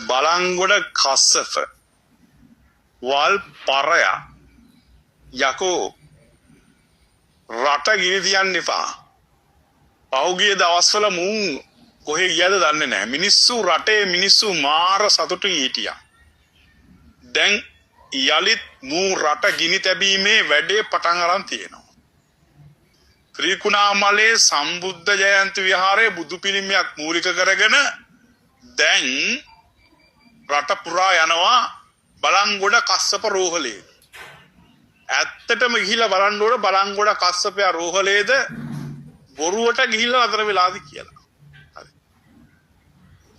බලංගොඩ කස්සප වල් පරය යකෝ රට ගිනි තියන්න එපා. පහුගිය දවස්වල මුන් කොහෙ ගියද දන්නේ නැහැ. මිනිස්සු රටේ මිනිස්සු මාර සතුටුයි හිටියා. දැන් යලිත් මූ රට ගිනි තැබීමේ වැඩේ පටන් අරන් තියෙනවා. ත්‍රිකුණාමලේ සම්බුද්ධ ජයන්ති විහාරයේ බුදු පිළිමයක් මූලික කරගෙන දැන් රට පුරා යනවා බලංගොඩ කස්සප රෝහලේ. ඇත්තටම ගිහිලා බලන්න ඕන බලංගොඩ කස්සපයා රෝහලේද බොරුවට ගිහිල්ලා අතර වෙලාද කියලා. හරි.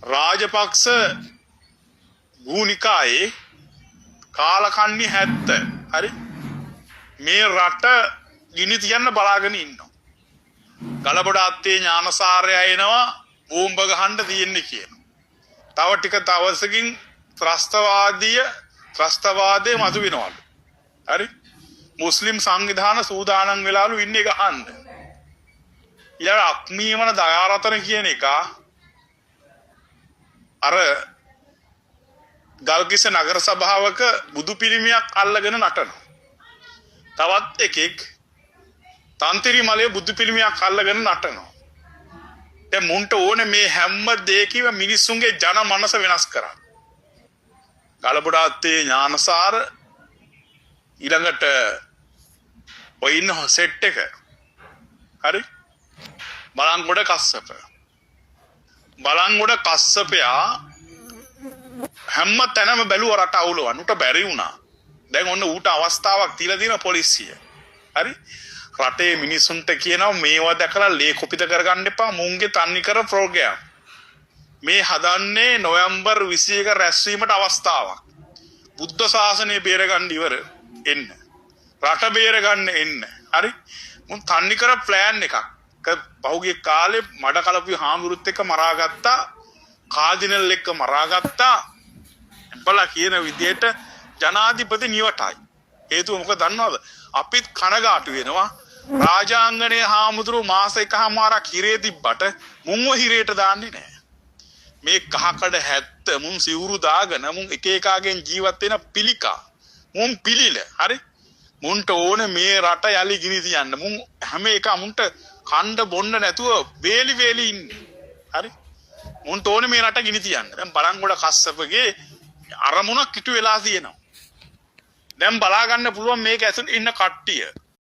රාජපක්ෂ ගුණිකායේ කාලකන්ණි 70. හරි. මේ රට ගිනි තියන්න බලාගෙන ඉන්නවා. ගලබඩ අත්තේ ඥානසාරය එනවා බෝම්බ ගහන්න තියෙන්නේ කියනවා. තව ටික දවසකින් ත්‍රස්තවාදයේ මතු වෙනවලු. හරි. මුස්ලිම් සංවිධාන සූදානම් වෙලාලු ඉන්නේ ගහන්න. ඊළඟ අක්මීමන දයාරතන කියන එක අර ගල්කිස්ස නගර සභාවක බුදු පිළිමයක් අල්ලගෙන නටනවා. තවත් එකෙක් තන්තිරි මලේ බුදු පිළිමයක් අල්ලගෙන නටනවා. දැන් මුන්ට ඕනේ මේ හැම දෙයකම මිනිස්සුන්ගේ ජන මනස වෙනස් කරන්න. ගලබඩාත්තේ ඥානසාර ඊළඟට ඔය ඉන්න සෙට් එක. හරි. බලංගොඩ කස්සප. බලංගොඩ කස්සපයා හැම තැනම බැලුව රට අවුලවන්න. උට බැරි වුණා. දැන් ඔන්න ඌට අවස්ථාවක් තියලා දින පොලිසිය. හරි. රටේ මිනිසුන්ට කියනවා මේවා දැකලා ලේ කොපිත කරගන්න එපා. මුන්ගේ තන්නිකර ප්‍රෝග්‍රෑම්. මේ හදන්නේ නොවැම්බර් 21 රැස්වීමට අවස්ථාවක්. බුද්ධ ශාසනය බේරගන්න ඉවර එන්න. රට බේරගන්න එන්න. හරි. මුන් තන්නිකර ප්ලෑන් එකක්. පහුගිය කාලේ මඩ කලපු හාමුදුරුත් එක්ක මරාගත්තා. කාදිනල් එක්ක මරාගත්තා. බලා කියන විදියට ජනාධිපති නිවටයි. හේතුව මොකද දන්නවද? අපිත් කනගාටු වෙනවා. රාජාංගනයේ හාමුදුරු මාස එකමාරක් හිරේ තිබ්බට මුන්ව හිරේට දාන්නේ නැහැ. මේ කහකඩ 70 මුන් සිවුරු දාගෙන මුන් එක එකාගෙන් ජීවත් වෙන පිළිකා. මුන් පිළිල. හරි. මුන්ට ඕනේ මේ රට යලි ගිනි තියන්න. මුන් හැම එකමුන්ට කණ්ඩ බොන්න නැතුව වේලි ඉන්නේ. හරි. මුන්ට ඕනේ මේ රට ගිනි තියන්න. දැන් බලංගොඩ කස්සපගේ අරමුණක් ඉටු වෙලා තියෙනවා. දැන් බලා ගන්න පුළුවන් මේක ඇතුළේ ඉන්න කට්ටිය.